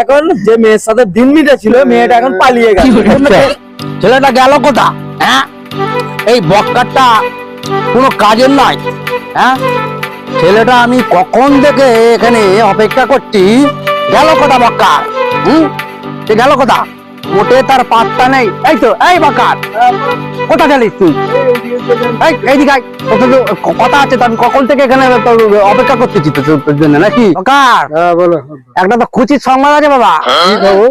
এখন যে মেয়ের সাথে দিন মিটেছিল মেয়েটা এখন পালিয়ে গেল। ছেলেটা গেল কোথা? হ্যাঁ, এই বক্কারটা কোনো কাজের নয়। হ্যাঁ, ছেলেটা আমি কখন থেকে এখানে অপেক্ষা করছি, গেল কোথা বক্কার? সে গেল কোথা? মোটে তার পাত্তা নেই। এই তো, এই বক্কার, কোথা গেলিস তুই? এইদিকে আয়, কথা আছে তো, আমি কখন থেকে এখানে অপেক্ষা করতেছি তোর জন্য নাকি? বক্কার, বলো। একটা তো খুশির সংবাদ আছে বাবা। কি খবর?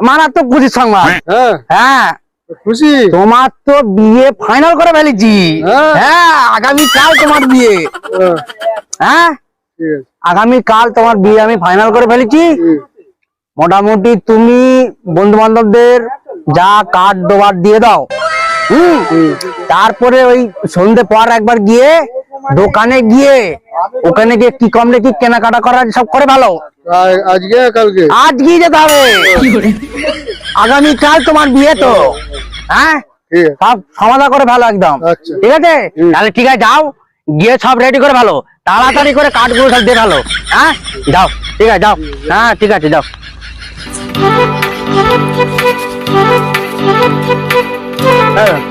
মারাত্মক খুশির সংবাদ। হ্যাঁ হ্যাঁ, খুশি। তোমার তো বিয়ে ফাইনাল করে ফেলেছি। হ্যাঁ, আগামীকাল তোমার বিয়ে। হ্যাঁ, আগামীকাল তোমার বিয়ে আমি ফাইনাল করে ফেলেছি। মোটামুটি তুমি বন্ধু বান্ধবদের যা কার্ড দেওয়ার দিয়ে দাও। তারপরে ওই সন্ধে পর একবার গিয়ে দোকানে গিয়ে ওখানে গিয়ে কি কম রেখে কেনাকাটা করা সব করে ভালো। আজকে কালকে? আজকেই যেতে হবে। আগামীকাল তোমার বিয়ে তো। হ্যাঁ, সব সমাধা করে ভালো একদম। ঠিক আছে, তাহলে ঠিক আছে, যাও গিয়ে সব রেডি করে ভালো, তাড়াতাড়ি করে কাঠগুলো সব দিয়ে ভালো। হ্যাঁ, যাও, ঠিক আছে, যাও। হ্যাঁ, ঠিক আছে, যাও।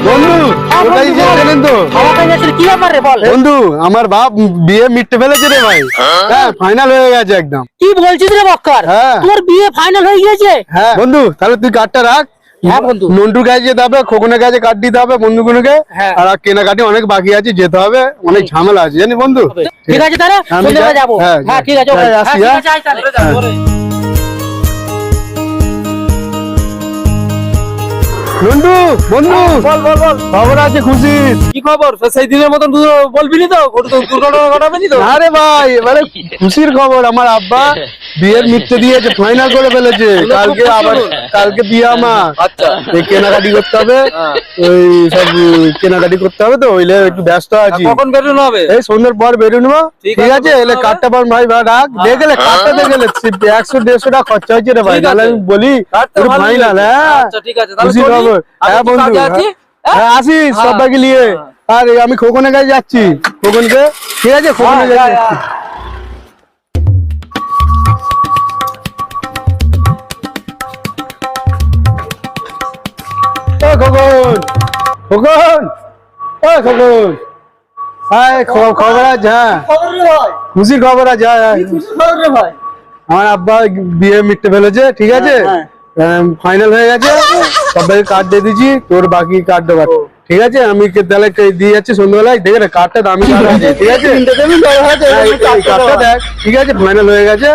বন্ধু, কি ব্যাপার রে, বল। বন্ধু আমার বাপ বিয়ে মিটতে ফেলেছে রে ভাই। হ্যাঁ, ফাইনাল হয়ে গেছে একদম। কি বলছিস রে বক্কর? হ্যাঁ। তোর বিয়ে ফাইনাল হয়ে গিয়েছে? হ্যাঁ বন্ধু, তাহলে তুই কার্ডটা রাখ। হ্যাঁ বন্ধু। নন্টুর কাছে যেতে হবে, খোকনের কাছে কার্ড দিতে হবে বন্ধুগুলোকে। আর কেনাকাটি অনেক বাকি আছে, যেতে হবে, অনেক ঝামেলা আছে জানি বন্ধু। ঠিক আছে, তাহলে সন্ধ্যাবেলা যাবো। হ্যাঁ, ঠিক আছে, আসি। ঠিক আছে, আয় তাহলে। নন্টু বন্ধু, বল বল বল, খবর আছে খুশির। কি খবর? সেই দিনের মতন বলবি তো, দুর্ঘটনা ঘটাবেনি তো? আরে ভাই, মানে খুশির খবর, আমার আব্বা বিয়ের মিটতে দিয়েছে, ফাইনাল করে ফেলেছে। কালকে আবার কালকে বিয়ে আমার। আচ্ছা, এই কেনাকাটি করতে হবে, ওই সব কেনাকাটি করতে হবে, তো ওইলে একটু ব্যস্ত আছি। কখন বেরোনো হবে? এই সন্ধ্যের পর বেরো নেবো। ঠিক আছে, এলে কাঠটা পান ভাই রাখ। দেখে গেলে কাঠটা দেখে গেলে 100-150 টাকা খরচা হয়েছে রে ভাই। তাহলে আমি বলি ফাইনাল। হ্যাঁ, আচ্ছা ঠিক আছে, খুশির খবর। হ্যাঁ বন্ধু, হ্যাঁ আসিস সবাইকে নিয়ে। আর আমি খোকনের কাছে যাচ্ছি, খোকনকে। ঠিক আছে, খোকনের কাছে যাচ্ছি। খোকন, খোকন, ও খোকন, হ্যাঁ খবর আছে। হ্যাঁ, খুশির খবর আছে। আমার আব্বা বিয়ে মিটতে ফেলেছে। ঠিক আছে, ফাইনাল হয়ে গেছে, সবাই কার্ড দিয়ে দিচ্ছি, তোর বাকি কার্ড দেবার। ঠিক আছে, আমি তাহলে দিয়ে যাচ্ছি সন্ধ্যাবেলায়। দেখে না কার্ডটা দামি কার্ড আছে। ঠিক আছে, কার্ডটা দেখ। ঠিক আছে, ফাইনাল হয়ে গেছে।